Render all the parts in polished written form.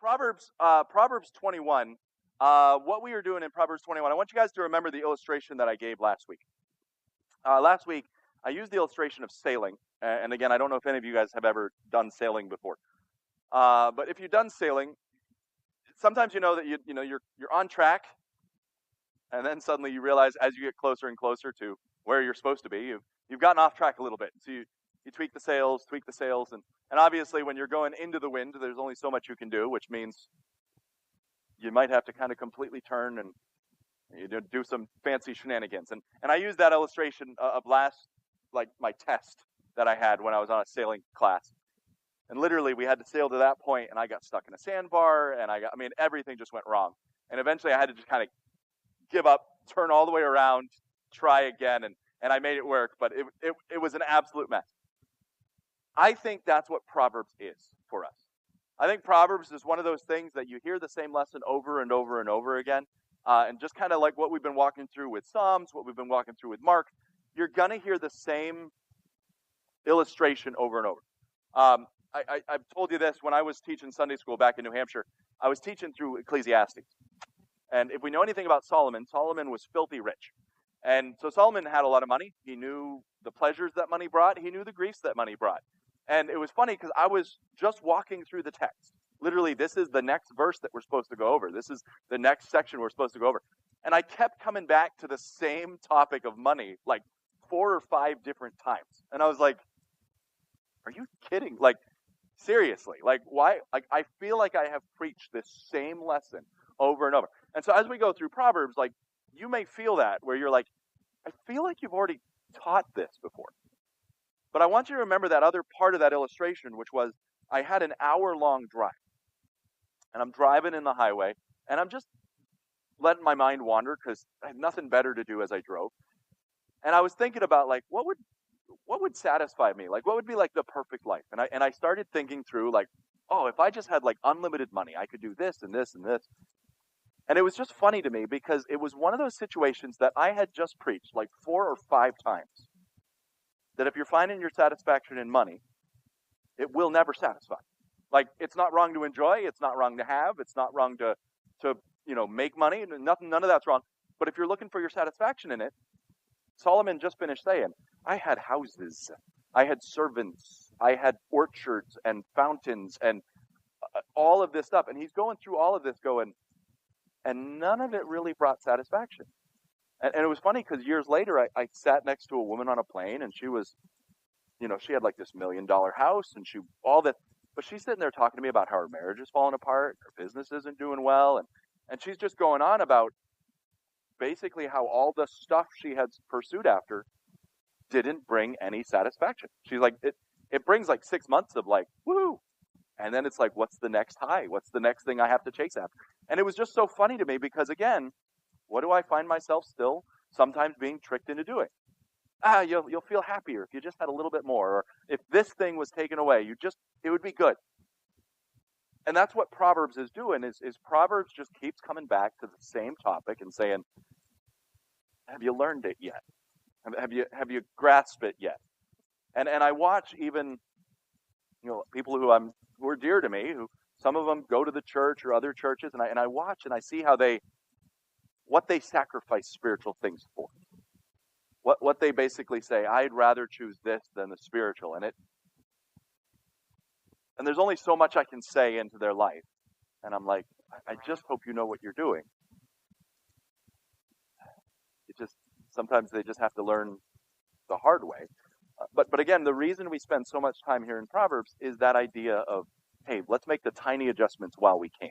Proverbs 21. What we are doing in Proverbs 21, I want you guys to remember the illustration that I gave last week. Last week, I used the illustration of sailing. And again, I don't know if any of you guys have ever done sailing before. But if you've done sailing, sometimes you know that you're on track, and then suddenly you realize as you get closer and closer to where you're supposed to be, you've gotten off track a little bit. So you tweak the sails, and obviously when you're going into the wind, there's only so much you can do, which means you might have to kind of completely turn and do some fancy shenanigans. And I used that illustration of my test that I had when I was on a sailing class. And literally we had to sail to that point, and I got stuck in a sandbar, and everything just went wrong. And eventually I had to just kind of give up, turn all the way around, try again, and I made it work, but it was an absolute mess. I think that's what Proverbs is for us. I think Proverbs is one of those things that you hear the same lesson over and over and over again, and just kind of like what we've been walking through with Psalms, what we've been walking through with Mark, you're going to hear the same illustration over and over. I've told you this when I was teaching Sunday school back in New Hampshire. I was teaching through Ecclesiastes. And if we know anything about Solomon was filthy rich. And so Solomon had a lot of money. He knew the pleasures that money brought. He knew the griefs that money brought. And it was funny because I was just walking through the text. Literally, this is the next verse that we're supposed to go over. This is the next section we're supposed to go over. And I kept coming back to the same topic of money like 4 or 5 different times. And I was like, are you kidding? Like, seriously, like why? Like, I feel like I have preached this same lesson over and over. And so as we go through Proverbs, like, you may feel that where you're like, I feel like you've already taught this before. But I want you to remember that other part of that illustration, which was I had an hour-long drive. And I'm driving in the highway, and I'm just letting my mind wander because I had nothing better to do as I drove. And I was thinking about, like, what would satisfy me? Like, what would be like the perfect life? And I started thinking through, like, oh, if I just had like unlimited money, I could do this and this and this. And it was just funny to me because it was one of those situations that I had just preached like 4 or 5 times. That if you're finding your satisfaction in money, it will never satisfy. Like, it's not wrong to enjoy, it's not wrong to have, it's not wrong to make money, none of that's wrong. But if you're looking for your satisfaction in it, Solomon just finished saying, I had houses, I had servants, I had orchards and fountains and all of this stuff. And he's going through all of this going, and none of it really brought satisfaction. And it was funny because years later, I sat next to a woman on a plane, and she was, she had like this $1 million house, and but she's sitting there talking to me about how her marriage is falling apart, her business isn't doing well, and she's just going on about basically how all the stuff she had pursued after didn't bring any satisfaction. She's like, it brings like 6 months of like, woohoo. And then it's like, what's the next high? What's the next thing I have to chase after? And it was just so funny to me because, again, what do I find myself still sometimes being tricked into doing? You'll feel happier if you just had a little bit more. Or if this thing was taken away, it would be good. And that's what Proverbs is doing, is Proverbs just keeps coming back to the same topic and saying, have you learned it yet? Have you grasped it yet? And I watch even, people who are dear to me, who some of them go to the church or other churches, and I watch and I see what they sacrifice spiritual things for. What they basically say, I'd rather choose this than the spiritual. And there's only so much I can say into their life. And I'm like, I just hope you know what you're doing. Sometimes they just have to learn the hard way. But again, the reason we spend so much time here in Proverbs is that idea of, hey, let's make the tiny adjustments while we can.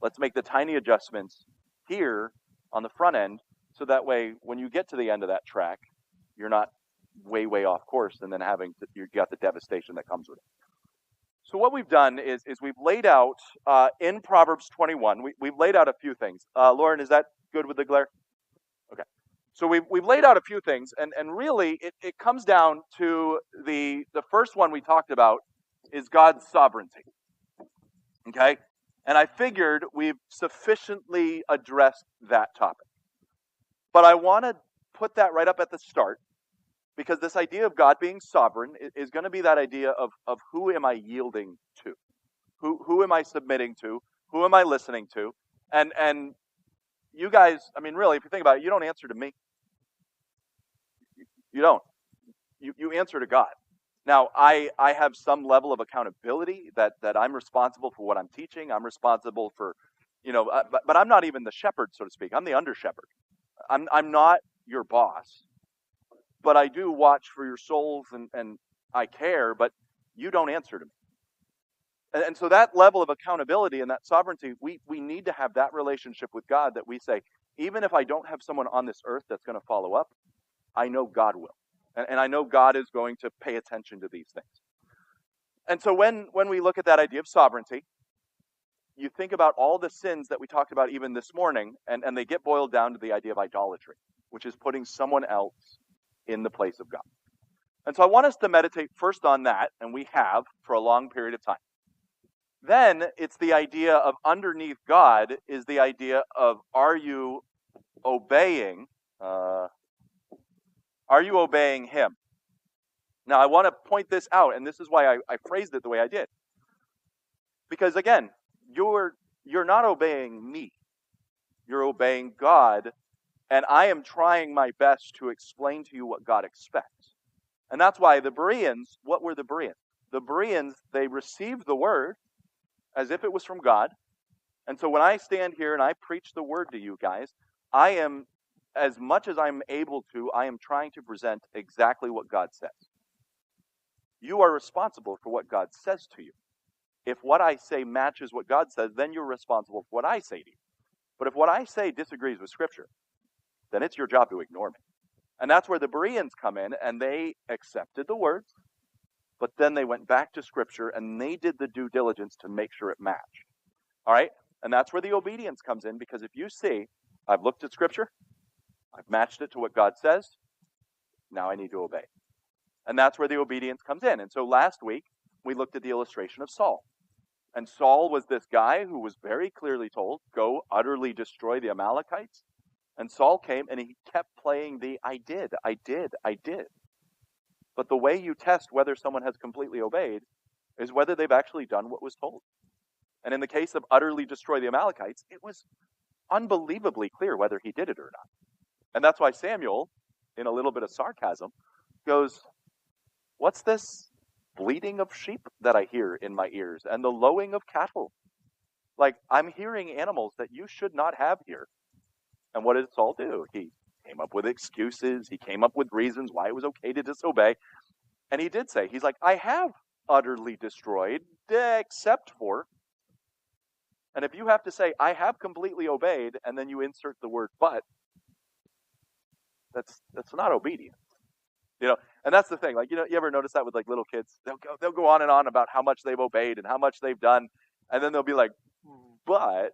Let's make the tiny adjustments here on the front end, so that way when you get to the end of that track, you're not way, way off course and then you got the devastation that comes with it. So what we've done is we've laid out in Proverbs 21, we've laid out a few things. Lauren, is that good with the glare? Okay. So we've laid out a few things, and really it comes down to the first one we talked about is God's sovereignty. Okay? And I figured we've sufficiently addressed that topic. But I want to put that right up at the start, because this idea of God being sovereign is going to be that idea of who am I yielding to? Who am I submitting to? Who am I listening to? And you guys, I mean, really, if you think about it, you don't answer to me. You don't. You answer to God. Now, I have some level of accountability that I'm responsible for what I'm teaching. I'm responsible for, but I'm not even the shepherd, so to speak. I'm the under shepherd. I'm not your boss, but I do watch for your souls and I care, but you don't answer to me. And so that level of accountability and that sovereignty, we need to have that relationship with God that we say, even if I don't have someone on this earth that's going to follow up, I know God will. And I know God is going to pay attention to these things. And so when we look at that idea of sovereignty, you think about all the sins that we talked about even this morning, and they get boiled down to the idea of idolatry, which is putting someone else in the place of God. And so I want us to meditate first on that, and we have for a long period of time. Then it's the idea of underneath God is the idea of are you obeying him? Now I want to point this out, and this is why I phrased it the way I did. Because again, you're not obeying me. You're obeying God, and I am trying my best to explain to you what God expects. And that's why the Bereans, what were the Bereans? The Bereans, they received the word as if it was from God. And so when I stand here and I preach the word to you guys, I am, as much as I'm able to, I am trying to present exactly what God says. You are responsible for what God says to you. If what I say matches what God says, then you're responsible for what I say to you. But if what I say disagrees with Scripture, then it's your job to ignore me. And that's where the Bereans come in, and they accepted the words, but then they went back to Scripture, and they did the due diligence to make sure it matched. All right? And that's where the obedience comes in, because if you see, I've looked at Scripture, I've matched it to what God says, now I need to obey. And that's where the obedience comes in. And so last week, we looked at the illustration of Saul. And Saul was this guy who was very clearly told, go utterly destroy the Amalekites. And Saul came and he kept playing the I did. But the way you test whether someone has completely obeyed is whether they've actually done what was told. And in the case of utterly destroy the Amalekites, it was unbelievably clear whether he did it or not. And that's why Samuel, in a little bit of sarcasm, goes, what's this bleating of sheep that I hear in my ears and the lowing of cattle? Like, I'm hearing animals that you should not have here. And what did Saul do? He came up with excuses. He came up with reasons why it was okay to disobey. And he did say, he's like, I have utterly destroyed, except for. And if you have to say, I have completely obeyed, and then you insert the word but, that's not obedience. And that's the thing. Like, you ever notice that with like little kids? They'll go on and on about how much they've obeyed and how much they've done, and then they'll be like, but,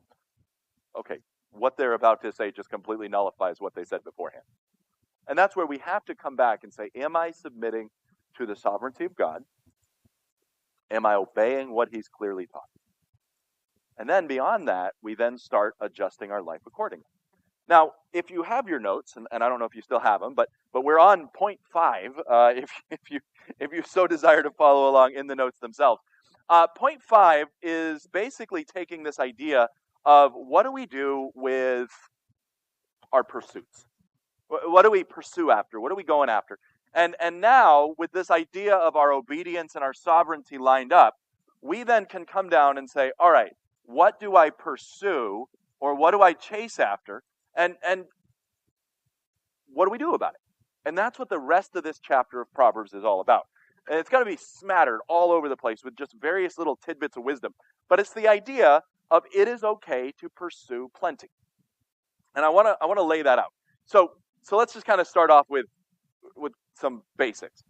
okay, what they're about to say just completely nullifies what they said beforehand. And that's where we have to come back and say, am I submitting to the sovereignty of God? Am I obeying what he's clearly taught? And then beyond that, we then start adjusting our life accordingly. Now, if you have your notes, and I don't know if you still have them, but we're on point 5, if you so desire to follow along in the notes themselves. Point 5 is basically taking this idea of what do we do with our pursuits? What do we pursue after? What are we going after? And now, with this idea of our obedience and our sovereignty lined up, we then can come down and say, all right, what do I pursue, or what do I chase after? And what do we do about it? And that's what the rest of this chapter of Proverbs is all about. And it's going to be smattered all over the place with just various little tidbits of wisdom. But it's the idea of it is okay to pursue plenty. And I want to lay that out. So let's just kind of start off with some basics.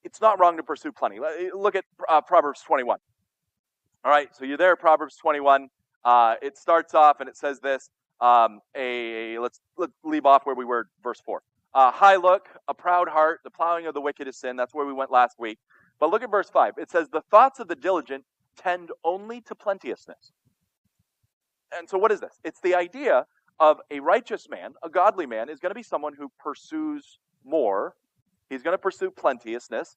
It's not wrong to pursue plenty. Look at Proverbs 21. All right, so you're there, Proverbs 21. It starts off and it says this. Let's leave off where we were, verse 4. High look, a proud heart, the plowing of the wicked is sin. That's where we went last week. But look at verse 5. It says, the thoughts of the diligent tend only to plenteousness. And so what is this? It's the idea of a righteous man, a godly man, is going to be someone who pursues more. He's going to pursue plenteousness.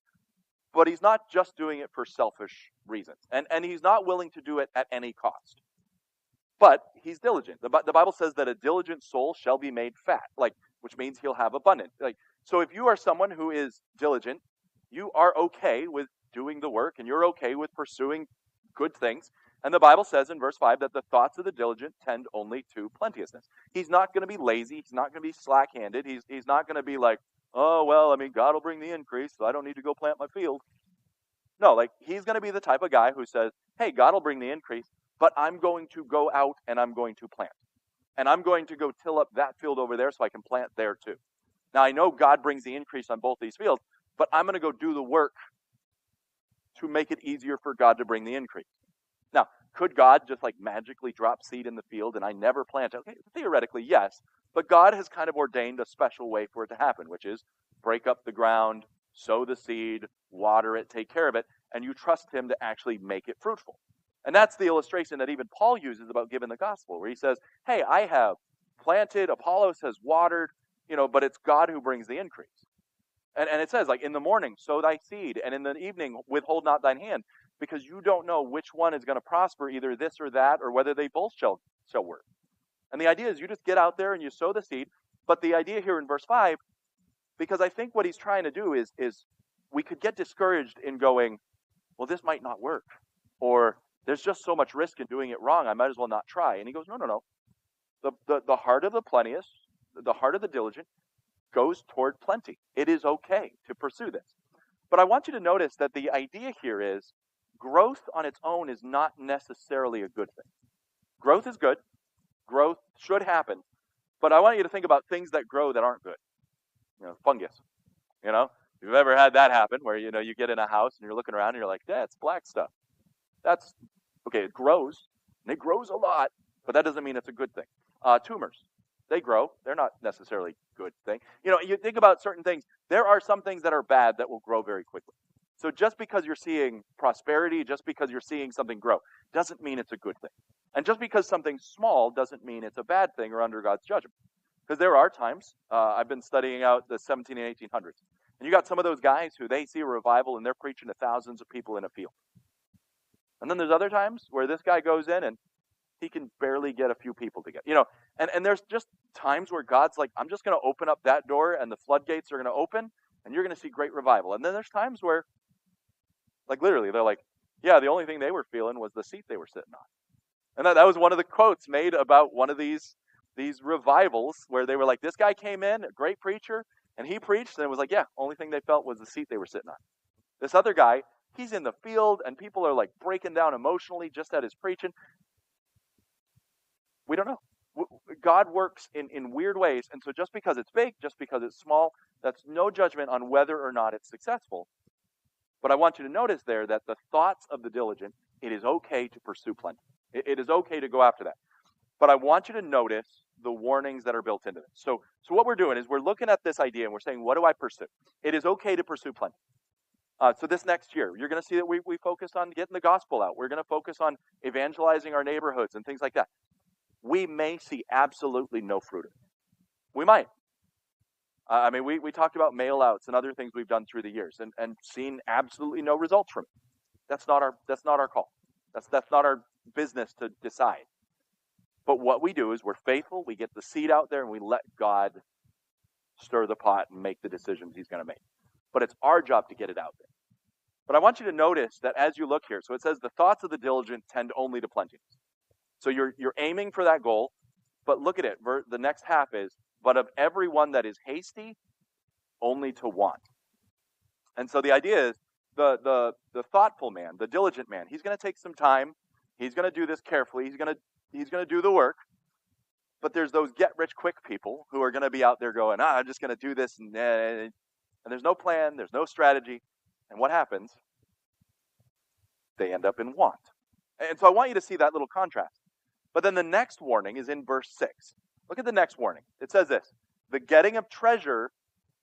but he's not just doing it for selfish reasons. And he's not willing to do it at any cost. But he's diligent. The Bible says that a diligent soul shall be made fat, which means he'll have abundance. So if you are someone who is diligent, you are okay with doing the work, and you're okay with pursuing good things. And the Bible says in verse 5 that the thoughts of the diligent tend only to plenteousness. He's not going to be lazy. He's not going to be slack-handed. He's not going to be like, oh, well, God will bring the increase, so I don't need to go plant my field. No, he's going to be the type of guy who says, hey, God will bring the increase, but I'm going to go out and I'm going to plant. And I'm going to go till up that field over there so I can plant there too. Now, I know God brings the increase on both these fields, but I'm going to go do the work to make it easier for God to bring the increase. Now, could God just magically drop seed in the field and I never plant it? Okay, theoretically, yes. But God has kind of ordained a special way for it to happen, which is break up the ground, sow the seed, water it, take care of it, and you trust him to actually make it fruitful. And that's the illustration that even Paul uses about giving the gospel, where he says, hey, I have planted, Apollos has watered, but it's God who brings the increase. And it says, in the morning, sow thy seed, and in the evening, withhold not thine hand, because you don't know which one is going to prosper, either this or that, or whether they both shall work. And the idea is you just get out there and you sow the seed. But the idea here in verse 5, because I think what he's trying to do is we could get discouraged in going, well, this might not work. Or there's just so much risk in doing it wrong, I might as well not try. And he goes, no. The heart of the plenteous, the heart of the diligent, goes toward plenty. It is okay to pursue this. But I want you to notice that the idea here is growth on its own is not necessarily a good thing. Growth is good. Growth should happen. But I want you to think about things that grow that aren't good. Fungus. If you've ever had that happen where, you get in a house and you're looking around and you're like, yeah, it's black stuff. That's, okay, it grows. And it grows a lot, but that doesn't mean it's a good thing. Tumors. They grow. They're not necessarily a good thing. You think about certain things. There are some things that are bad that will grow very quickly. So just because you're seeing prosperity, just because you're seeing something grow, doesn't mean it's a good thing. And just because something's small doesn't mean it's a bad thing or under God's judgment. Because there are times, I've been studying out the 17 and 1800s, and you got some of those guys who they see a revival and they're preaching to thousands of people in a field. And then there's other times where this guy goes in and he can barely get a few people together. And there's just times where God's like, I'm just going to open up that door and the floodgates are going to open and you're going to see great revival. And then there's times where, literally, they're like, yeah, the only thing they were feeling was the seat they were sitting on. And that was one of the quotes made about one of these revivals where they were like, this guy came in, a great preacher, and he preached, and it was like, yeah, only thing they felt was the seat they were sitting on. This other guy, he's in the field, and people are breaking down emotionally just at his preaching. We don't know. God works in weird ways, and so just because it's big, just because it's small, that's no judgment on whether or not it's successful. But I want you to notice there that the thoughts of the diligent, it is okay to pursue plenty. It is okay to go after that. But I want you to notice the warnings that are built into this. So what we're doing is we're looking at this idea and we're saying, what do I pursue? It is okay to pursue plenty. So this next year, you're going to see that we focus on getting the gospel out. We're going to focus on evangelizing our neighborhoods and things like that. We may see absolutely no fruit of it. We might. We talked about mail-outs and other things we've done through the years and seen absolutely no results from it. That's not our call. That's not our business to decide. But what we do is we're faithful, we get the seed out there, and we let God stir the pot and make the decisions he's going to make. But it's our job to get it out there. But I want you to notice that as you look here, so it says the thoughts of the diligent tend only to plentiness. So you're aiming for that goal, but look at it. The next half is, but of everyone that is hasty, only to want. And so the idea is the thoughtful man, the diligent man, he's going to take some time. He's going to do this carefully. He's going to do the work. But there's those get-rich-quick people who are going to be out there going, I'm just going to do this. And there's no plan. There's no strategy. And what happens? They end up in want. And so I want you to see that little contrast. But then the next warning is in verse 6. Look at the next warning. It says this, the getting of treasure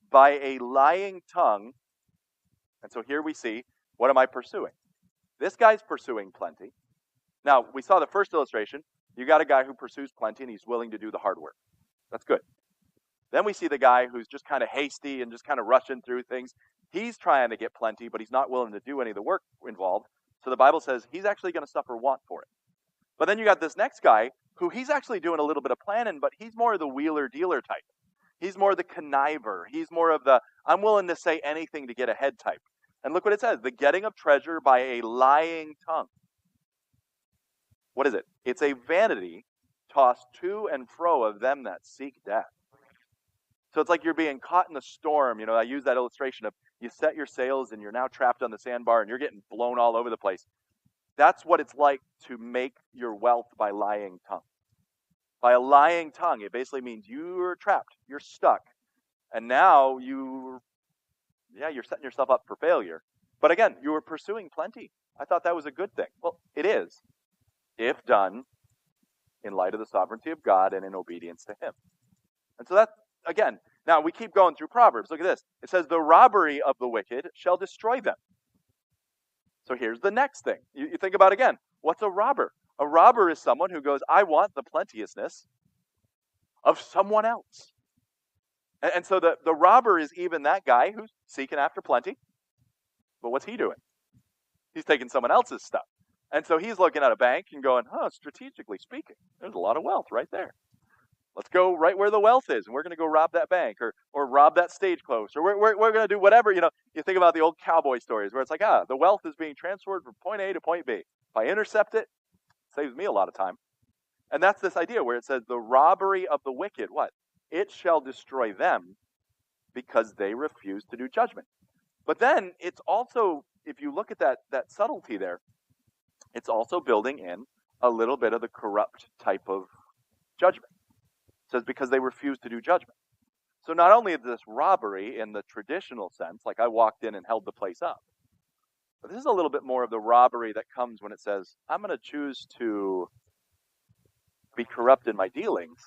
by a lying tongue. And so here we see, what am I pursuing? This guy's pursuing plenty. Now, we saw the first illustration. You got a guy who pursues plenty and he's willing to do the hard work. That's good. Then we see the guy who's just kind of hasty and just kind of rushing through things. He's trying to get plenty, but he's not willing to do any of the work involved. So the Bible says he's actually going to suffer want for it. But then you got this next guy who he's actually doing a little bit of planning, but he's more of the wheeler-dealer type. He's more the conniver. He's more of the, I'm willing to say anything to get ahead type. And look what it says, the getting of treasure by a lying tongue. What is it? It's a vanity tossed to and fro of them that seek death. So it's like you're being caught in the storm. I use that illustration of you set your sails and you're now trapped on the sandbar and you're getting blown all over the place. That's what it's like to make your wealth by lying tongue. By a lying tongue, it basically means you're trapped, you're stuck, and now you're setting yourself up for failure. But again, you were pursuing plenty. I thought that was a good thing. Well, it is, if done in light of the sovereignty of God and in obedience to Him. And so that, again, now we keep going through Proverbs. Look at this. It says, the robbery of the wicked shall destroy them. So here's the next thing. You think about again, what's a robber? A robber is someone who goes, I want the plenteousness of someone else. And so the robber is even that guy who's seeking after plenty. But what's he doing? He's taking someone else's stuff. And so he's looking at a bank and going, strategically speaking, there's a lot of wealth right there. Let's go right where the wealth is, and we're going to go rob that bank or rob that stagecoach, or we're going to do whatever. You think about the old cowboy stories where it's like, the wealth is being transferred from point A to point B. If I intercept it, saves me a lot of time. And that's this idea where it says the robbery of the wicked, what? It shall destroy them because they refuse to do judgment. But then it's also, if you look at that subtlety there, it's also building in a little bit of the corrupt type of judgment. It says because they refuse to do judgment. So not only is this robbery in the traditional sense, like I walked in and held the place up, but this is a little bit more of the robbery that comes when it says, I'm going to choose to be corrupt in my dealings,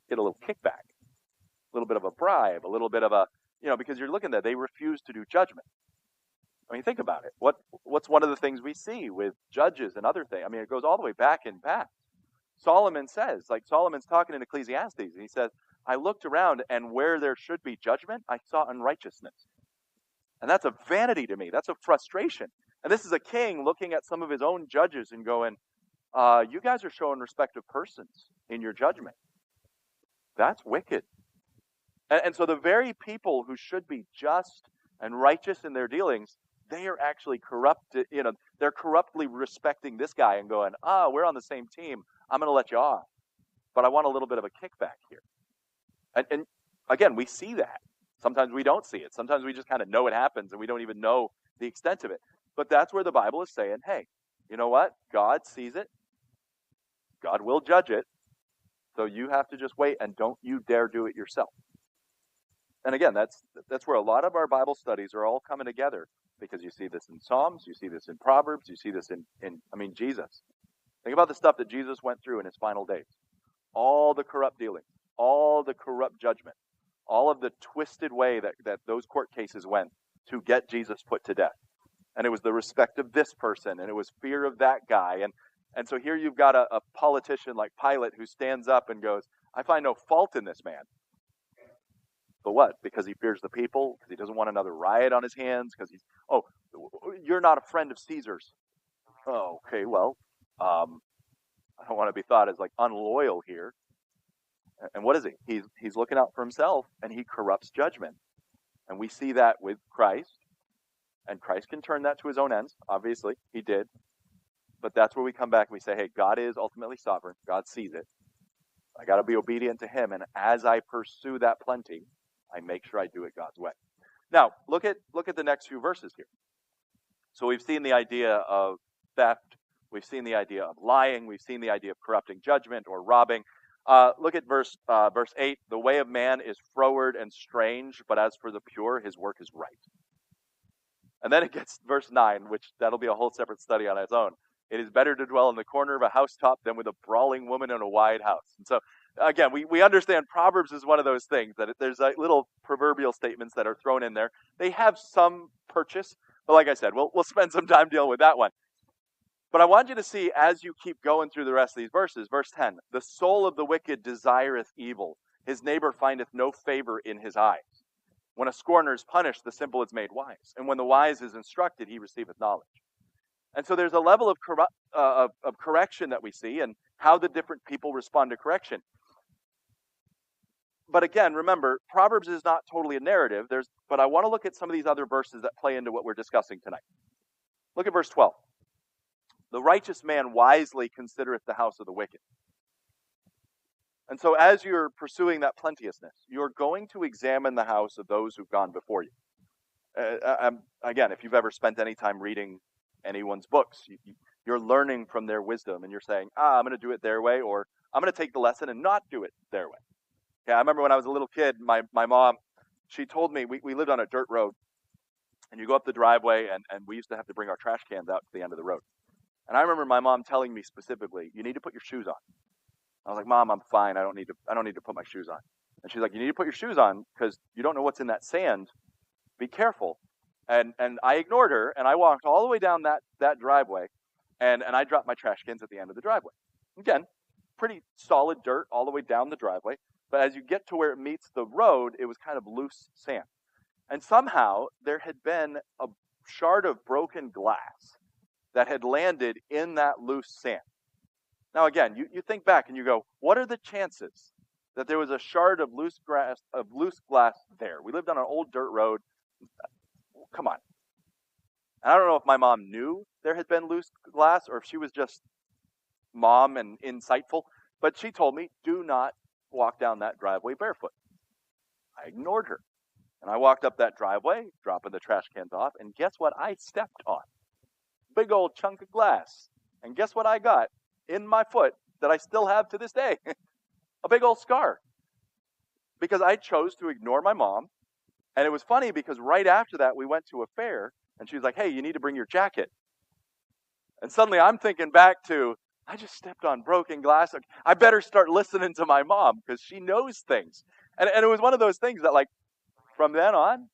get a little kickback, a little bit of a bribe, a little bit of a, because you're looking at, they refuse to do judgment. I mean, think about it. What's one of the things we see with judges and other things? I mean, it goes all the way back in past. Solomon says, like Solomon's talking in Ecclesiastes, and he says, I looked around and where there should be judgment, I saw unrighteousness. And that's a vanity to me. That's a frustration. And this is a king looking at some of his own judges and going, you guys are showing respect of persons in your judgment. That's wicked. And so the very people who should be just and righteous in their dealings, they are actually corrupted. They're corruptly respecting this guy and going, we're on the same team. I'm going to let you off. But I want a little bit of a kickback here. And again, we see that. Sometimes we don't see it. Sometimes we just kind of know it happens and we don't even know the extent of it. But that's where the Bible is saying, hey, you know what? God sees it. God will judge it. So you have to just wait and don't you dare do it yourself. And again, that's where a lot of our Bible studies are all coming together, because you see this in Psalms, you see this in Proverbs, you see this in Jesus. Think about the stuff that Jesus went through in his final days. All the corrupt dealing, all the corrupt judgment, all of the twisted way that those court cases went to get Jesus put to death. And it was the respect of this person, and it was fear of that guy. And so here you've got a politician like Pilate who stands up and goes, I find no fault in this man. But what? Because he fears the people? Because he doesn't want another riot on his hands? Because you're not a friend of Caesar's. Oh, okay, well, I don't want to be thought as like unloyal here. And what is he? He's looking out for himself, and he corrupts judgment. And we see that with Christ. And Christ can turn that to his own ends. Obviously, he did. But that's where we come back and we say, hey, God is ultimately sovereign. God sees it. I got to be obedient to him. And as I pursue that plenty, I make sure I do it God's way. Now, look at the next few verses here. So we've seen the idea of theft. We've seen the idea of lying. We've seen the idea of corrupting judgment or robbing. Look at verse 8. The way of man is froward and strange, but as for the pure, his work is right. And then it gets verse 9, which that'll be a whole separate study on its own. It is better to dwell in the corner of a housetop than with a brawling woman in a wide house. And so, again, we understand Proverbs is one of those things that there's like little proverbial statements that are thrown in there. They have some purchase, but like I said, we'll spend some time dealing with that one. But I want you to see, as you keep going through the rest of these verses, verse 10, the soul of the wicked desireth evil. His neighbor findeth no favor in his eyes. When a scorner is punished, the simple is made wise. And when the wise is instructed, he receiveth knowledge. And so there's a level of correction that we see and how the different people respond to correction. But again, remember, Proverbs is not totally a narrative. But I want to look at some of these other verses that play into what we're discussing tonight. Look at verse 12. The righteous man wisely considereth the house of the wicked. And so as you're pursuing that plenteousness, you're going to examine the house of those who've gone before you. Again, if you've ever spent any time reading anyone's books, you're learning from their wisdom, and you're saying, I'm going to do it their way, or I'm going to take the lesson and not do it their way. Okay, I remember when I was a little kid, my mom, she told me, we lived on a dirt road, and you go up the driveway, and we used to have to bring our trash cans out to the end of the road. And I remember my mom telling me specifically, you need to put your shoes on. I was like, Mom, I'm fine. I don't need to put my shoes on. And she's like, you need to put your shoes on because you don't know what's in that sand. Be careful. And I ignored her, and I walked all the way down that driveway, and I dropped my trash cans at the end of the driveway. Again, pretty solid dirt all the way down the driveway. But as you get to where it meets the road, it was kind of loose sand. And somehow there had been a shard of broken glass that had landed in that loose sand. Now again, you think back and you go, what are the chances that there was a shard of loose glass there? We lived on an old dirt road. Come on. And I don't know if my mom knew there had been loose glass or if she was just mom and insightful, but she told me, do not walk down that driveway barefoot. I ignored her. And I walked up that driveway, dropping the trash cans off, and guess what I stepped on? Big old chunk of glass. And guess what I got in my foot that I still have to this day? A big old scar. Because I chose to ignore my mom. And it was funny because right after that, we went to a fair, and she was like, hey, you need to bring your jacket. And suddenly I'm thinking back to, I just stepped on broken glass. I better start listening to my mom because she knows things. And it was one of those things that, like, from then on,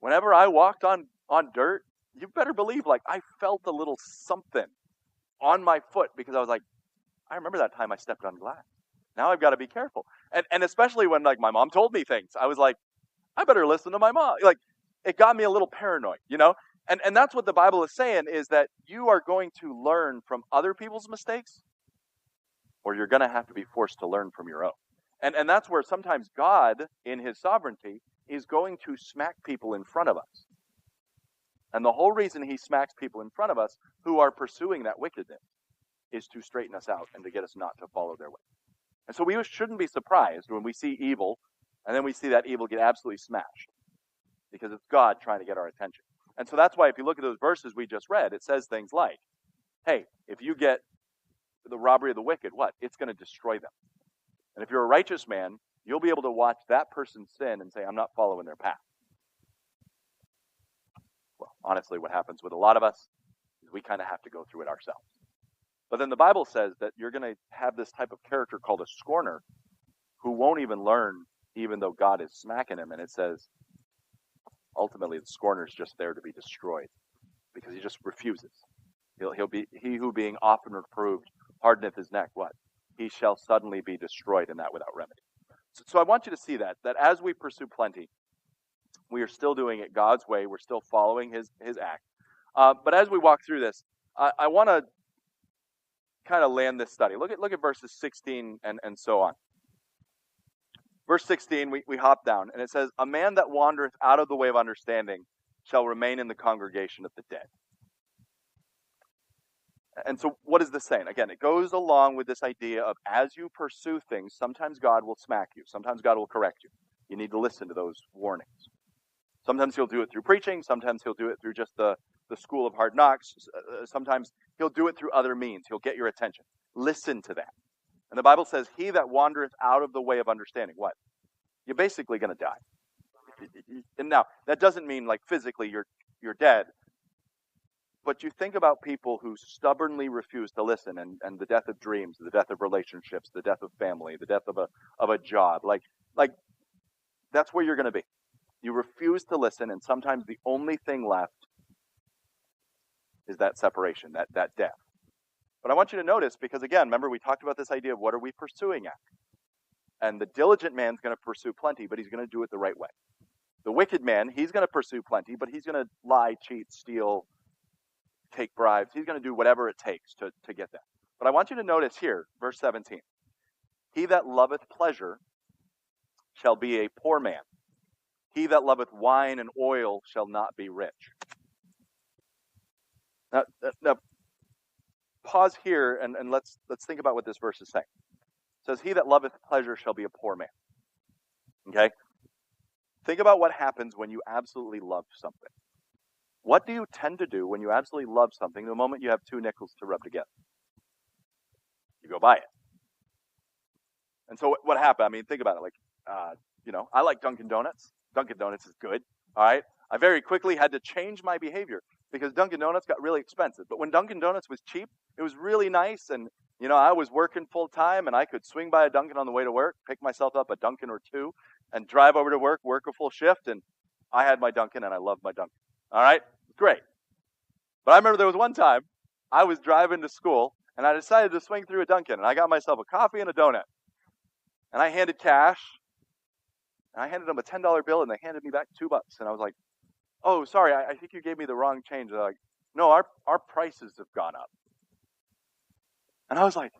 whenever I walked on dirt, you better believe, like, I felt a little something on my foot because I was like, I remember that time I stepped on glass. Now I've got to be careful. And especially when, like, my mom told me things, I was like, I better listen to my mom. Like, it got me a little paranoid, you know? And that's what the Bible is saying, is that you are going to learn from other people's mistakes, or you're going to have to be forced to learn from your own. And that's where sometimes God, in his sovereignty, is going to smack people in front of us. And the whole reason he smacks people in front of us who are pursuing that wickedness is to straighten us out and to get us not to follow their way. And so we shouldn't be surprised when we see evil, and then we see that evil get absolutely smashed, because it's God trying to get our attention. And so that's why if you look at those verses we just read, it says things like, hey, if you get the robbery of the wicked, what? It's going to destroy them. And if you're a righteous man, you'll be able to watch that person sin and say, I'm not following their path. Well, honestly, what happens with a lot of us is we kind of have to go through it ourselves. But then the Bible says that you're going to have this type of character called a scorner who won't even learn even though God is smacking him. And it says, ultimately, the scorner is just there to be destroyed because he just refuses. He who being often reproved hardeneth his neck. What? He shall suddenly be destroyed, and that without remedy. So I want you to see that as we pursue plenty, we are still doing it God's way. We're still following his act. But as we walk through this, I want to kind of land this study. Look at verses 16 and so on. Verse 16, we hop down, and it says, a man that wandereth out of the way of understanding shall remain in the congregation of the dead. And so what is this saying? Again, it goes along with this idea of as you pursue things, sometimes God will smack you. Sometimes God will correct you. You need to listen to those warnings. Sometimes he'll do it through preaching. Sometimes he'll do it through just the school of hard knocks. Sometimes he'll do it through other means. He'll get your attention. Listen to that. And the Bible says, he that wandereth out of the way of understanding, what? You're basically going to die. And now, that doesn't mean like physically you're dead. But you think about people who stubbornly refuse to listen, and the death of dreams, the death of relationships, the death of family, the death of a job. Like that's where you're going to be. You refuse to listen, and sometimes the only thing left is that separation, that death. But I want you to notice, because again, remember we talked about this idea of what are we pursuing at? And the diligent man's going to pursue plenty, but he's going to do it the right way. The wicked man, he's going to pursue plenty, but he's going to lie, cheat, steal, take bribes. He's going to do whatever it takes to get that. But I want you to notice here, verse 17. He that loveth pleasure shall be a poor man. He that loveth wine and oil shall not be rich. Now pause here and let's think about what this verse is saying. It says, he that loveth pleasure shall be a poor man. Okay? Think about what happens when you absolutely love something. What do you tend to do when you absolutely love something the moment you have two nickels to rub together? You go buy it. And so what happened? I mean, think about it. Like, I like Dunkin' Donuts. Dunkin' Donuts is good. All right? I very quickly had to change my behavior because Dunkin' Donuts got really expensive. But when Dunkin' Donuts was cheap, it was really nice. And, I was working full time and I could swing by a Dunkin' on the way to work, pick myself up a Dunkin' or two, and drive over to work a full shift. And I had my Dunkin' and I loved my Dunkin'. All right? Great. But I remember there was one time I was driving to school and I decided to swing through a Dunkin' and I got myself a coffee and a donut. And I handed cash. And I handed them a $10 bill and they handed me back $2. And I was like, oh, sorry, I think you gave me the wrong change. They're like, no, our prices have gone up. And I was like,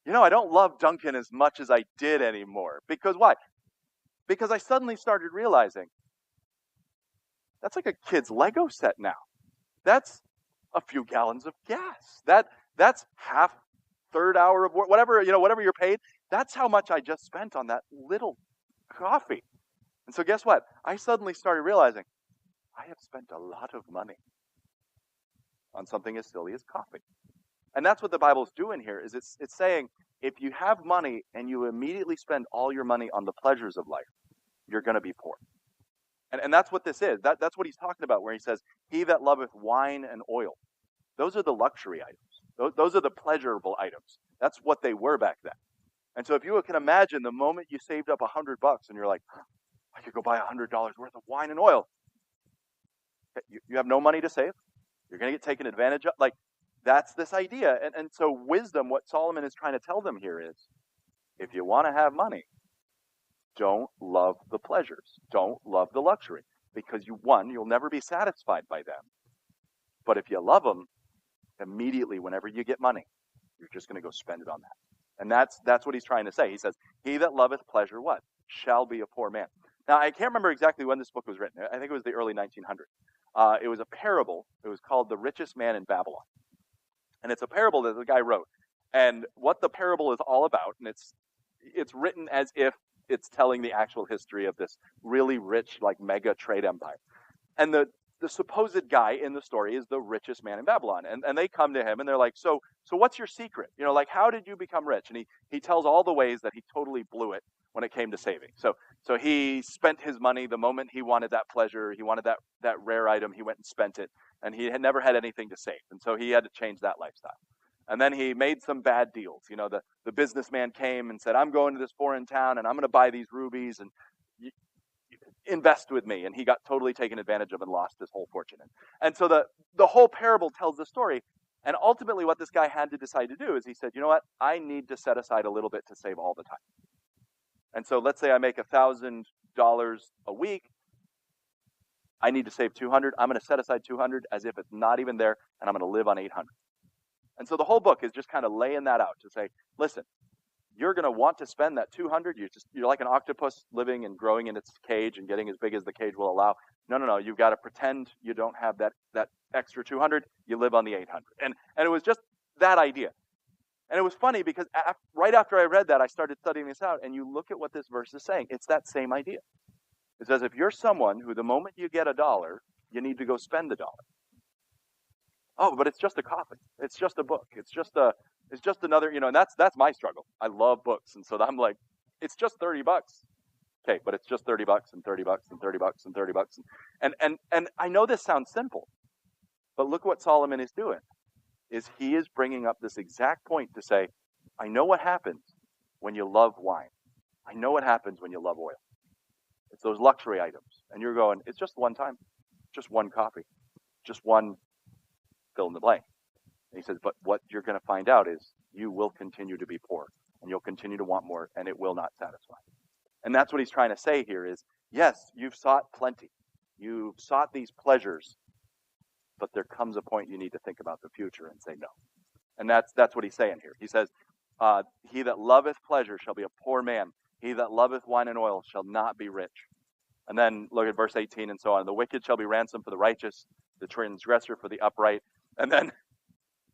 I don't love Dunkin' as much as I did anymore. Because why? Because I suddenly started realizing that's like a kid's Lego set now. That's a few gallons of gas. That's half, third hour of work, whatever you're paid. That's how much I just spent on that little coffee. And so guess what? I suddenly started realizing I have spent a lot of money on something as silly as coffee. And that's what the Bible's doing here, is it's saying if you have money and you immediately spend all your money on the pleasures of life, you're going to be poor. And that's what this is. That's what he's talking about where he says, he that loveth wine and oil. Those are the luxury items. Those are the pleasurable items. That's what they were back then. And so if you can imagine the moment you saved up $100 and you're like, I could go buy $100 worth of wine and oil. You have no money to save. You're going to get taken advantage of. Like, that's this idea. And so wisdom, what Solomon is trying to tell them here is, if you want to have money, don't love the pleasures. Don't love the luxury. Because you'll never be satisfied by them. But if you love them, immediately, whenever you get money, you're just going to go spend it on that. And that's what he's trying to say. He says, he that loveth pleasure, what? Shall be a poor man. Now, I can't remember exactly when this book was written. I think it was the early 1900s. It was a parable. It was called The Richest Man in Babylon. And it's a parable that the guy wrote. And what the parable is all about, and it's written as if it's telling the actual history of this really rich, like, mega trade empire. And the supposed guy in the story is the richest man in Babylon. And they come to him and they're like, so what's your secret? How did you become rich? And he tells all the ways that he totally blew it when it came to saving. So he spent his money the moment he wanted that pleasure, he wanted that rare item, he went and spent it. And he had never had anything to save. And so he had to change that lifestyle. And then he made some bad deals. The businessman came and said, I'm going to this foreign town and I'm going to buy these rubies and invest with me. And he got totally taken advantage of and lost his whole fortune. And so the whole parable tells the story. And ultimately what this guy had to decide to do is he said, you know what? I need to set aside a little bit to save all the time. And so let's say I make $1,000 a week. I need to save $200. I'm going to set aside $200 as if it's not even there, and I'm going to live on $800. And so the whole book is just kind of laying that out to say, listen, you're going to want to spend that $200. You're like an octopus living and growing in its cage and getting as big as the cage will allow. No. You've got to pretend you don't have that extra $200. You live on the $800. And it was just that idea. And it was funny because right after I read that, I started studying this out. And you look at what this verse is saying. It's that same idea. It says if you're someone who the moment you get $1, you need to go spend $1. Oh, but it's just a coffee. It's just a book. It's just another, and that's my struggle. I love books. And so I'm like, it's just $30. Okay, but it's just $30 and $30 and $30 and $30. And I know this sounds simple, but look what Solomon is doing. Is he is bringing up this exact point to say, I know what happens when you love wine. I know what happens when you love oil. It's those luxury items. And you're going, it's just one time, just one coffee, just one fill in the blank. And he says, but what you're going to find out is you will continue to be poor and you'll continue to want more and it will not satisfy. And that's what he's trying to say here is, yes, you've sought plenty. You've sought these pleasures, but there comes a point you need to think about the future and say no. And that's what he's saying here. He says, he that loveth pleasure shall be a poor man. He that loveth wine and oil shall not be rich. And then look at verse 18 and so on. The wicked shall be ransomed for the righteous, the transgressor for the upright. And then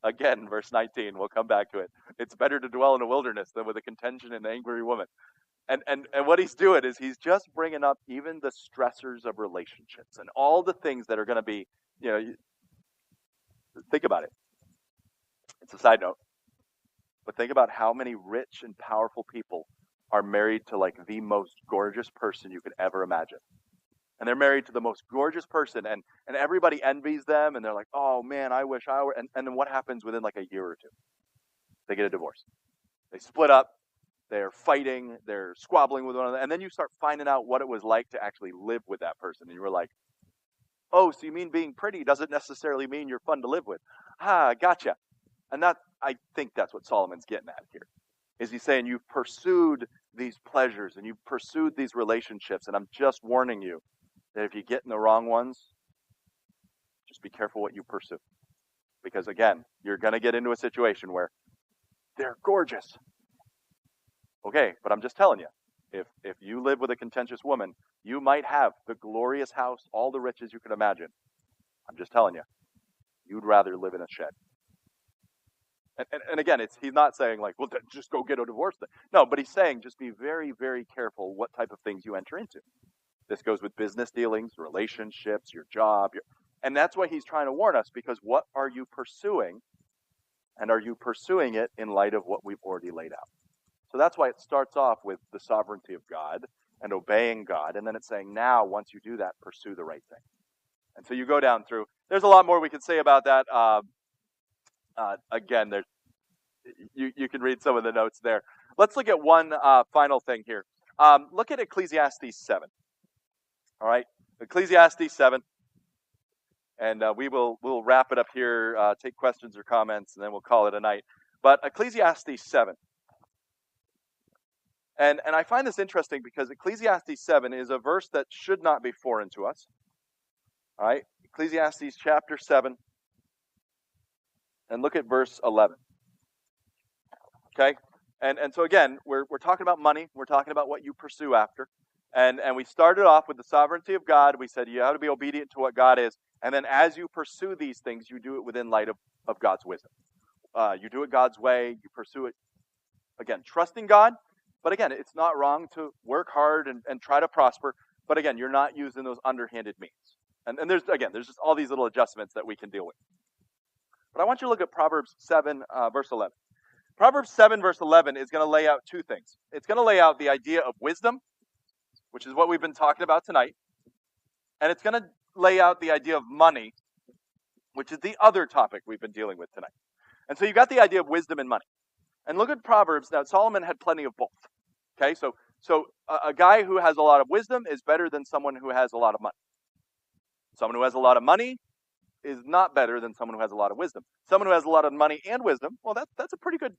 again, verse 19, we'll come back to it. It's better to dwell in a wilderness than with a contention and angry woman. And what he's doing is he's just bringing up even the stressors of relationships and all the things that are going to be, think about it. It's a side note. But think about how many rich and powerful people are married to like the most gorgeous person you could ever imagine. And they're married to the most gorgeous person, and everybody envies them, and they're like, oh man, I wish I were. And then what happens within like a year or two? They get a divorce. They split up. They're fighting. They're squabbling with one another. And then you start finding out what it was like to actually live with that person. And you were like, oh, so you mean being pretty doesn't necessarily mean you're fun to live with. Gotcha. And I think that's what Solomon's getting at here. Is he's saying you've pursued these pleasures and you've pursued these relationships, and I'm just warning you that if you get in the wrong ones, just be careful what you pursue. Because again, you're going to get into a situation where they're gorgeous. Okay, but I'm just telling you, if you live with a contentious woman, you might have the glorious house, all the riches you can imagine. I'm just telling you, you'd rather live in a shed. And again, he's not saying like, well, then just go get a divorce. No, but he's saying just be very, very careful what type of things you enter into. This goes with business dealings, relationships, your job. And that's why he's trying to warn us, because what are you pursuing? And are you pursuing it in light of what we've already laid out? So that's why it starts off with the sovereignty of God and obeying God. And then it's saying, now, once you do that, pursue the right thing. And so you go down through. There's a lot more we can say about that. Again, you can read some of the notes there. Let's look at one final thing here. Look at Ecclesiastes 7. All right, Ecclesiastes 7. And we'll wrap it up here, take questions or comments, and then we'll call it a night. But Ecclesiastes 7. And I find this interesting because Ecclesiastes 7 is a verse that should not be foreign to us. All right, Ecclesiastes chapter 7. And look at verse 11. Okay? And so again, we're talking about money. We're talking about what you pursue after. And we started off with the sovereignty of God. We said you have to be obedient to what God is. And then as you pursue these things, you do it within light of God's wisdom. You do it God's way. You pursue it, again, trusting God. But again, it's not wrong to work hard and try to prosper. But again, you're not using those underhanded means. And there's just all these little adjustments that we can deal with. But I want you to look at Proverbs 7, verse 11. Proverbs 7, verse 11 is going to lay out two things. It's going to lay out the idea of wisdom, which is what we've been talking about tonight. And it's going to lay out the idea of money, which is the other topic we've been dealing with tonight. And so you've got the idea of wisdom and money. And look at Proverbs. Now, Solomon had plenty of both. Okay, so a guy who has a lot of wisdom is better than someone who has a lot of money. Someone who has a lot of money is not better than someone who has a lot of wisdom. Someone who has a lot of money and wisdom, well, that's a pretty good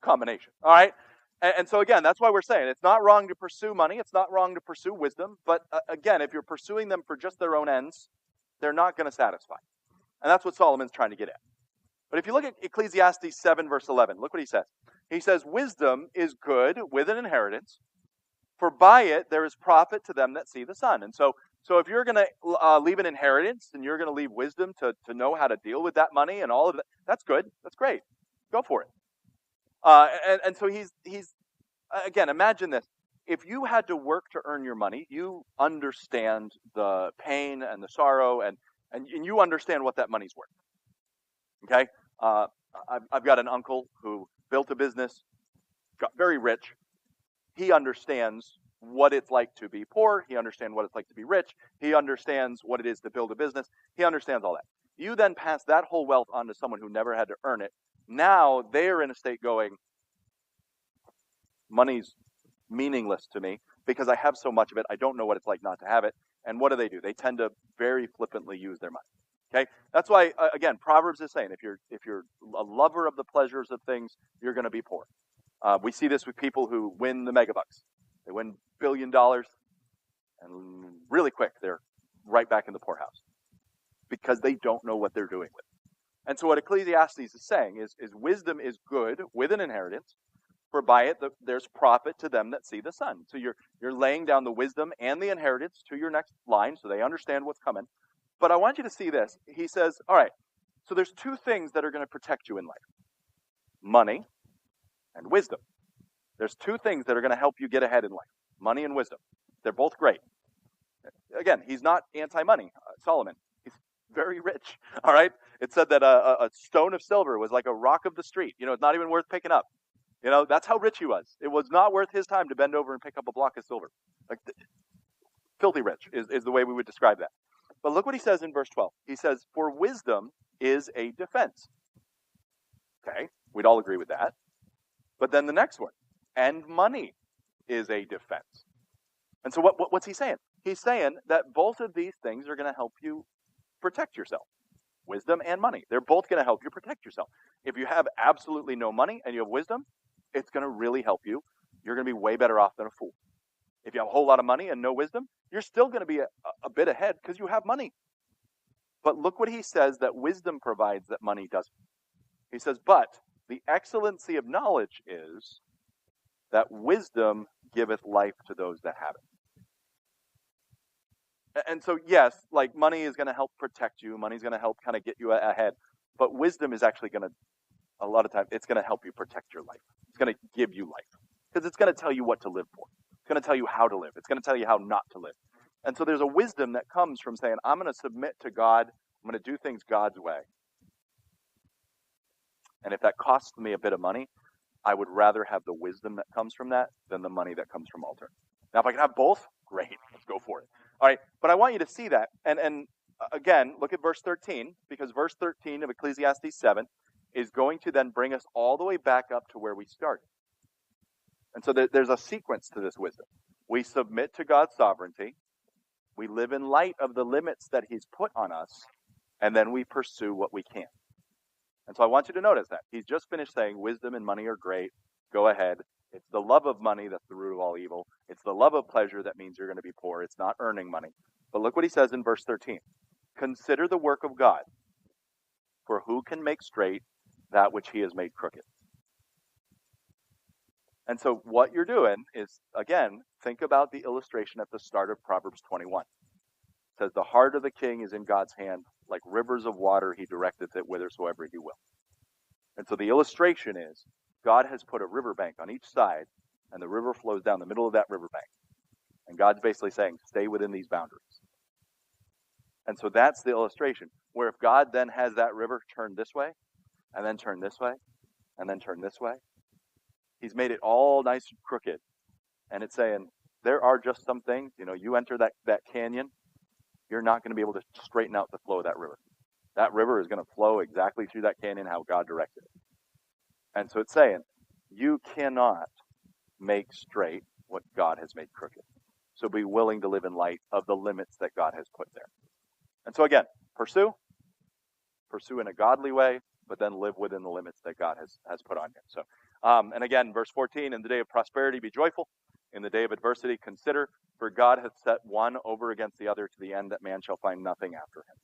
combination. All right? And so again, that's why we're saying it's not wrong to pursue money. It's not wrong to pursue wisdom. But again, if you're pursuing them for just their own ends, they're not going to satisfy. And that's what Solomon's trying to get at. But if you look at Ecclesiastes 7, verse 11, look what he says. He says, wisdom is good with an inheritance, for by it there is profit to them that see the sun. And so if you're going to leave an inheritance and you're going to leave wisdom to know how to deal with that money and all of that, that's good. That's great. Go for it. And so he's again, imagine this. If you had to work to earn your money, you understand the pain and the sorrow, and you understand what that money's worth. Okay? I've got an uncle who built a business, got very rich. He understands what it's like to be poor. He understands what it's like to be rich. He understands what it is to build a business. He understands all that. You then pass that whole wealth on to someone who never had to earn it. Now they are in a state going, money's meaningless to me because I have so much of it. I don't know what it's like not to have it. And what do? They tend to very flippantly use their money. Okay, that's why again, Proverbs is saying if you're a lover of the pleasures of things, you're going to be poor. We see this with people who win the megabucks. They win $1 billion, and really quick, they're right back in the poorhouse because they don't know what they're doing with it. And so what Ecclesiastes is saying is wisdom is good with an inheritance, for by it there's profit to them that see the sun. So you're laying down the wisdom and the inheritance to your next line so they understand what's coming. But I want you to see this. He says, all right, so there's two things that are going to protect you in life: money and wisdom. There's two things that are going to help you get ahead in life: money and wisdom. They're both great. Again, he's not anti-money, Solomon. He's very rich, all right? It said that a stone of silver was like a rock of the street. It's not even worth picking up. That's how rich he was. It was not worth his time to bend over and pick up a block of silver. Like, filthy rich is the way we would describe that. But look what he says in verse 12. He says, for wisdom is a defense. Okay, we'd all agree with that. But then the next one, and money is a defense. And so what's he saying? He's saying that both of these things are going to help you protect yourself. Wisdom and money. They're both going to help you protect yourself. If you have absolutely no money and you have wisdom, it's going to really help you. You're going to be way better off than a fool. If you have a whole lot of money and no wisdom, you're still going to be a bit ahead because you have money. But look what he says that wisdom provides that money doesn't. He says, but the excellency of knowledge is that wisdom giveth life to those that have it. And so, yes, like money is going to help protect you. Money is going to help kind of get you ahead. But wisdom is actually going to, a lot of times, it's going to help you protect your life. It's going to give you life because it's going to tell you what to live for. It's going to tell you how to live. It's going to tell you how not to live. And so there's a wisdom that comes from saying, I'm going to submit to God. I'm going to do things God's way. And if that costs me a bit of money, I would rather have the wisdom that comes from that than the money that comes from altar. Now, if I can have both, great. Let's go for it. All right. But I want you to see that. And again, look at verse 13, because verse 13 of Ecclesiastes 7 is going to then bring us all the way back up to where we started. And so there's a sequence to this wisdom. We submit to God's sovereignty. We live in light of the limits that he's put on us. And then we pursue what we can. And so I want you to notice that. He's just finished saying wisdom and money are great. Go ahead. It's the love of money that's the root of all evil. It's the love of pleasure that means you're going to be poor. It's not earning money. But look what he says in verse 13. Consider the work of God, for who can make straight that which he has made crooked? And so what you're doing is, again, think about the illustration at the start of Proverbs 21. It says, the heart of the king is in God's hand. Like rivers of water, he directeth it whithersoever he will. And so the illustration is, God has put a riverbank on each side, and the river flows down the middle of that riverbank. And God's basically saying, stay within these boundaries. And so that's the illustration, where if God then has that river turn this way, and then turn this way, and then turn this way, he's made it all nice and crooked. And it's saying, there are just some things, you enter that canyon, you're not going to be able to straighten out the flow of that river. That river is going to flow exactly through that canyon how God directed it. And so it's saying, you cannot make straight what God has made crooked. So be willing to live in light of the limits that God has put there. And so again, pursue in a godly way, but then live within the limits that God has put on you. So, and again, verse 14, in the day of prosperity, be joyful. In the day of adversity, consider, for God hath set one over against the other to the end that man shall find nothing after him.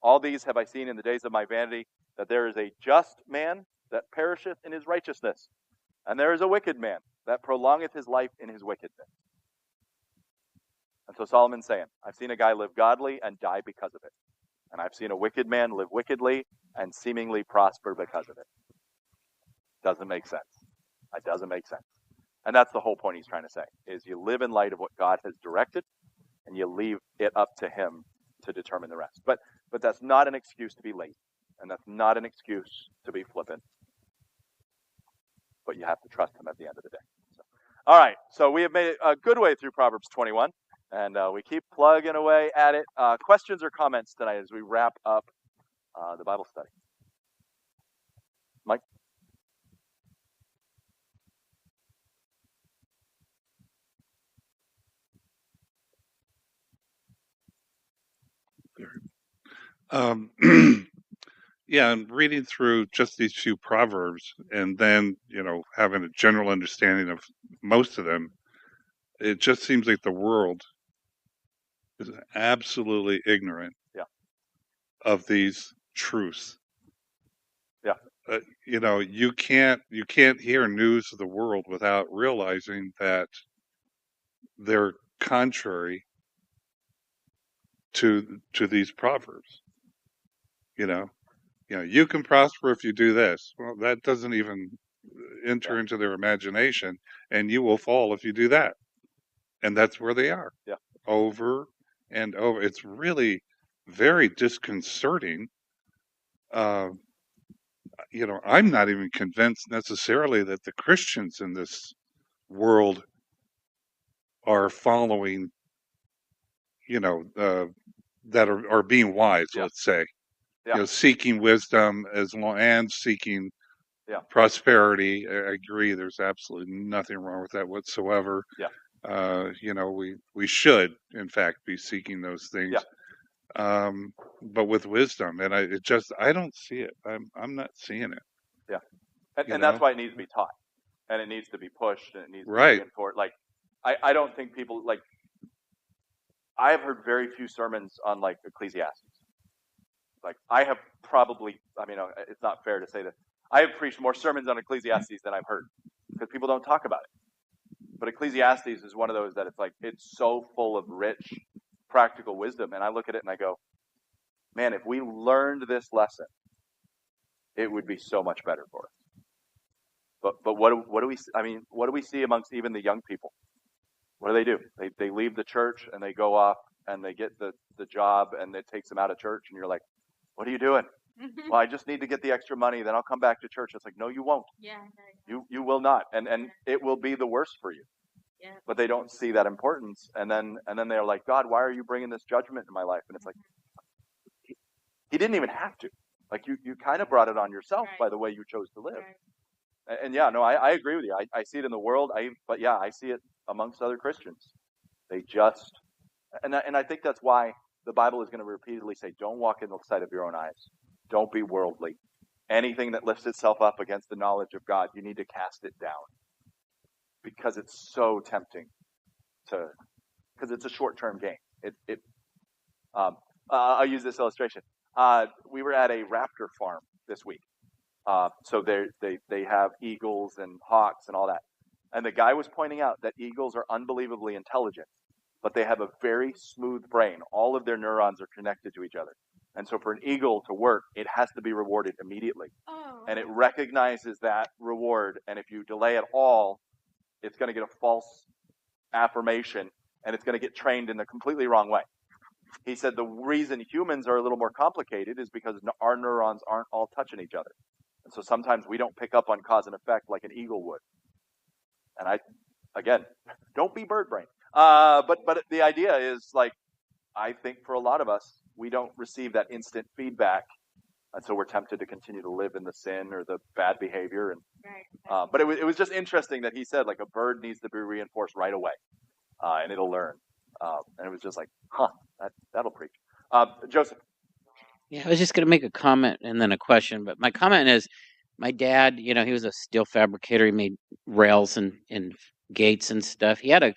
All these have I seen in the days of my vanity, that there is a just man that perisheth in his righteousness, and there is a wicked man that prolongeth his life in his wickedness. And so Solomon's saying, I've seen a guy live godly and die because of it. And I've seen a wicked man live wickedly and seemingly prosper because of it. Doesn't make sense. It doesn't make sense. And that's the whole point he's trying to say, is you live in light of what God has directed, and you leave it up to him to determine the rest. But that's not an excuse to be lazy, and that's not an excuse to be flippant. But you have to trust him at the end of the day. So, all right, so we have made it a good way through Proverbs 21, and we keep plugging away at it. Questions or comments tonight as we wrap up the Bible study? Mike? Yeah, and reading through just these few proverbs, and then having a general understanding of most of them, it just seems like the world is absolutely ignorant Yeah. of these truths. Yeah. You can't hear news of the world without realizing that they're contrary to these proverbs. You know, you can prosper if you do this. Well, that doesn't even enter into their imagination, and you will fall if you do that. And that's where they are. Yeah. Over and over. It's really very disconcerting. Uh, I'm not even convinced necessarily that the Christians in this world are following, that are being wise, Yeah. let's say, Yeah. seeking wisdom and seeking Yeah. prosperity. I agree. There's absolutely nothing wrong with that whatsoever. Yeah. We should, in fact, be seeking those things. Yeah. But with wisdom, and I don't see it. I'm not seeing it. Yeah. And that's why it needs to be taught, and it needs to be pushed, and it needs to be reinforced. Like, I don't think people like. I have heard very few sermons on like Ecclesiastes. Like, I have probably, I mean, it's not fair to say that I have preached more sermons on Ecclesiastes than I've heard, because people don't talk about it. But Ecclesiastes is one of those that it's so full of rich, practical wisdom. And I look at it and I go, man, if we learned this lesson, it would be so much better for us. But what do we, I mean, what do we see amongst even the young people? What do? They leave the church and they go off and they get the job, and it takes them out of church, and you're like, what are you doing? Well, I just need to get the extra money, then I'll come back to church. It's like, no, you won't. Yeah. You will not. And it will be the worst for you. Yeah. But they don't see that importance. And then they're like, God, why are you bringing this judgment in my life? And it's like, he didn't even have to. Like, you kind of brought it on yourself by the way you chose to live. Right. And yeah, no, I agree with you. I see it in the world. But yeah, I see it amongst other Christians. They just, and I think that's why the Bible is going to repeatedly say, don't walk in the sight of your own eyes. Don't be worldly. Anything that lifts itself up against the knowledge of God, you need to cast it down. Because it's so tempting because it's a short-term gain. I'll use this illustration. We were at a raptor farm this week. So they have eagles and hawks and all that. And the guy was pointing out that eagles are unbelievably intelligent, but they have a very smooth brain. All of their neurons are connected to each other. And so for an eagle to work, it has to be rewarded immediately. Oh. And it recognizes that reward. And if you delay at all, it's going to get a false affirmation, and it's going to get trained in the completely wrong way. He said the reason humans are a little more complicated is because our neurons aren't all touching each other. And so sometimes we don't pick up on cause and effect like an eagle would. And again, don't be bird brain. But the idea is, like, I think for a lot of us, we don't receive that instant feedback. And so we're tempted to continue to live in the sin or the bad behavior. And Right. but it was just interesting that he said, like, a bird needs to be reinforced right away, and it'll learn. And it was just like, that'll preach. Joseph. Yeah, I was just going to make a comment and then a question. But my comment is, my dad, he was a steel fabricator. He made rails and gates and stuff. He had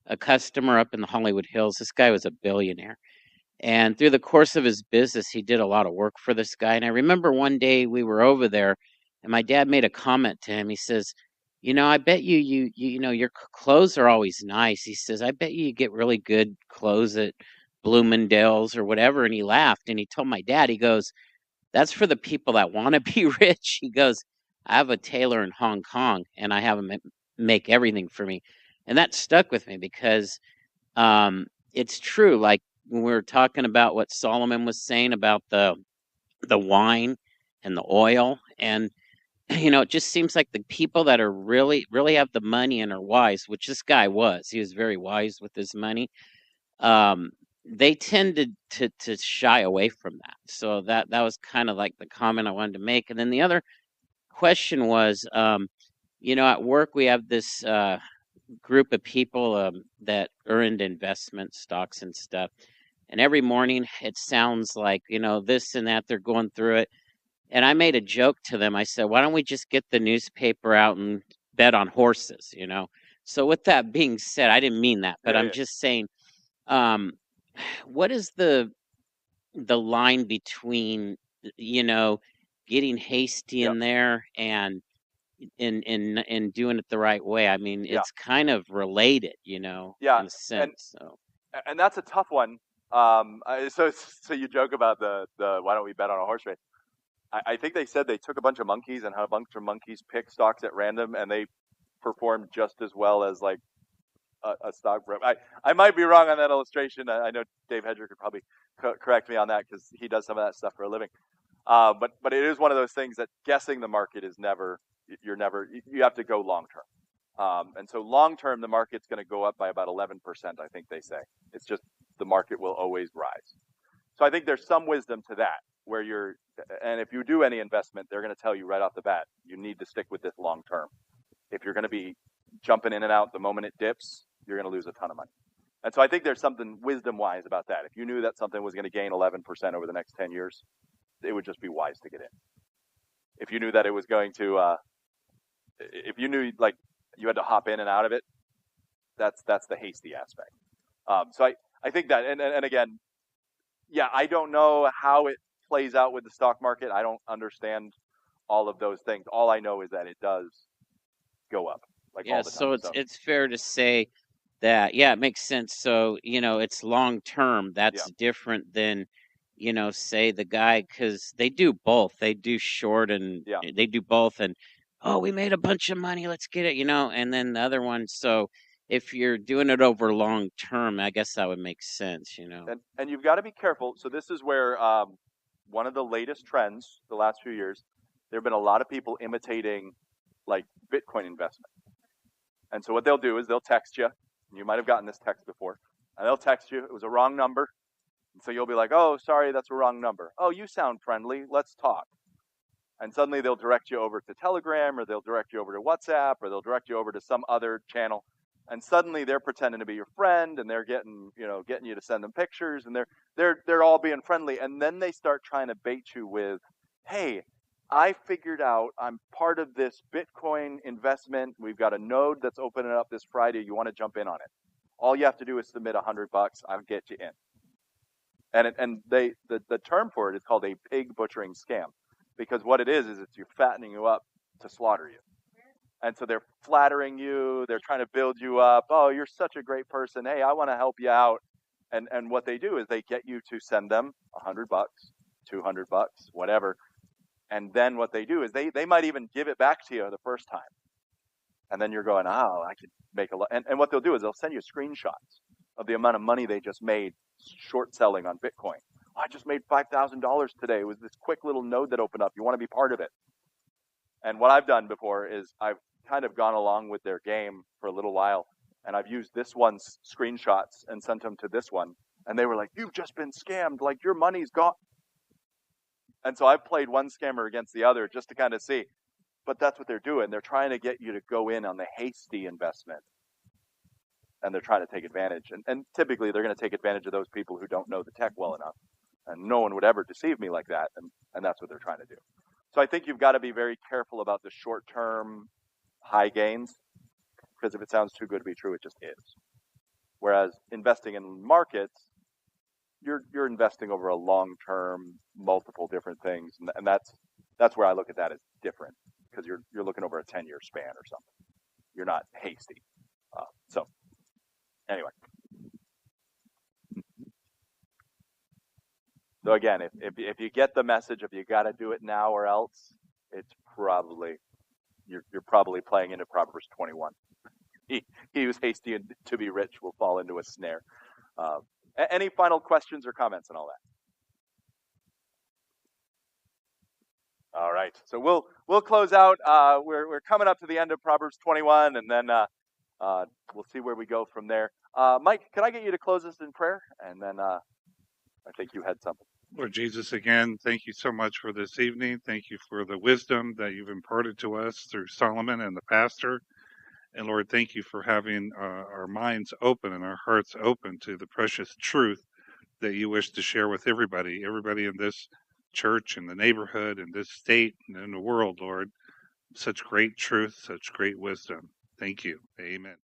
a customer up in the Hollywood Hills. This guy was a billionaire. And through the course of his business, he did a lot of work for this guy. And I remember one day we were over there, and my dad made a comment to him. He says, I bet your clothes are always nice. He says, I bet you get really good clothes at Bloomingdale's or whatever. And he laughed, and he told my dad, he goes, that's for the people that want to be rich. He goes, I have a tailor in Hong Kong, and I have him make everything for me. And that stuck with me because it's true. Like, when we were talking about what Solomon was saying about the wine and the oil, and it just seems like the people that are really have the money and are wise, which this guy was. He was very wise with his money. They tended to shy away from that. So that was kind of like the comment I wanted to make. And then the other question was, at work we have this group of people that are into investment stocks and stuff. And every morning it sounds like, this and that, they're going through it. And I made a joke to them. I said, why don't we just get the newspaper out and bet on horses, So with that being said, I didn't mean that, but Yeah, I'm yeah, just saying, um, what is the line between, you know, getting hasty yeah, in there and in doing it the right way? I mean, yeah, it's kind of related, you know, yeah. in a And sense. So and that's a tough one. So you joke about the why don't we bet on a horse race? I think they said they took a bunch of monkeys and had a bunch of monkeys pick stocks at random, and they performed just as well as like a stock rep. I might be wrong on that illustration. I know Dave Hedger could probably correct me on that because he does some of that stuff for a living. But it is one of those things that guessing the market is never. You have to go long term. And so long term, the market's going to go up by about 11%. I think they say it's just the market will always rise. So I think there's some wisdom to that where and if you do any investment, they're going to tell you right off the bat, you need to stick with this long term. If you're going to be jumping in and out the moment it dips, you're going to lose a ton of money. And so I think there's something wisdom wise about that. If you knew that something was going to gain 11% over the next 10 years, it would just be wise to get in. If you knew that it was going to, if you knew like you had to hop in and out of it, that's the hasty aspect. So I think that, and again, yeah, I don't know how it plays out with the stock market. I don't understand all of those things. All I know is that it does go up like yeah, all the time. so it's fair to say that, yeah, it makes sense. So, you know, it's long term. Yeah, That's different than, you know, say the guy, because they do both. They do short and yeah. they do both. And, oh, we made a bunch of money. Let's get it, you know. And then the other one. So if you're doing it over long term, I guess that would make sense, you know. And you've got to be careful. So this is where one of the latest trends the last few years, there have been a lot of people imitating like Bitcoin investment. And so what they'll do is they'll text you. And you might have gotten this text before. And they'll text you. It was a wrong number. And so you'll be like, oh, sorry, that's a wrong number. Oh, you sound friendly. Let's talk. And suddenly they'll direct you over to Telegram, or they'll direct you over to WhatsApp, or they'll direct you over to some other channel. And suddenly they're pretending to be your friend, and they're getting you to send them pictures, and they're all being friendly. And then they start trying to bait you with, hey, I figured out I'm part of this Bitcoin investment. We've got a node that's opening up this Friday. You want to jump in on it? All you have to do is submit $100. I'll get you in. And the term for it is called a pig butchering scam, because what it is it's you fattening you up to slaughter you. And so they're flattering you, they're trying to build you up. Oh, you're such a great person. Hey, I want to help you out. And what they do is they get you to send them $100, $200, whatever. And then what they do is they might even give it back to you the first time. And then you're going, oh, I could make a lot. And what they'll do is they'll send you screenshots of the amount of money they just made short selling on Bitcoin. Oh, I just made $5,000 today. It was this quick little node that opened up. You want to be part of it? And what I've done before is I've kind of gone along with their game for a little while, and I've used this one's screenshots and sent them to this one, and they were like, "You've just been scammed. Like your money's gone." And so I've played one scammer against the other just to kind of see. But that's what they're doing. They're trying to get you to go in on the hasty investment, and they're trying to take advantage. And typically they're going to take advantage of those people who don't know the tech well enough. And no one would ever deceive me like that. And that's what they're trying to do. So I think you've got to be very careful about the short-term high gains, because if it sounds too good to be true, it just is. Whereas investing in markets, you're investing over a long-term, multiple different things, and that's where I look at that as different, because you're looking over a 10-year span or something. You're not hasty. So anyway. So again, if you get the message of you got to do it now or else, it's probably you're probably playing into Proverbs 21. He who's hasty to be rich will fall into a snare. Any final questions or comments on all that? All right, so we'll close out. We're coming up to the end of Proverbs 21, and then we'll see where we go from there. Mike, can I get you to close us in prayer, and then I think you had something. Lord Jesus, again, thank you so much for this evening. Thank you for the wisdom that you've imparted to us through Solomon and the pastor. And Lord, thank you for having our minds open and our hearts open to the precious truth that you wish to share with everybody in this church, in the neighborhood, in this state, and in the world, Lord. Such great truth, such great wisdom. Thank you. Amen.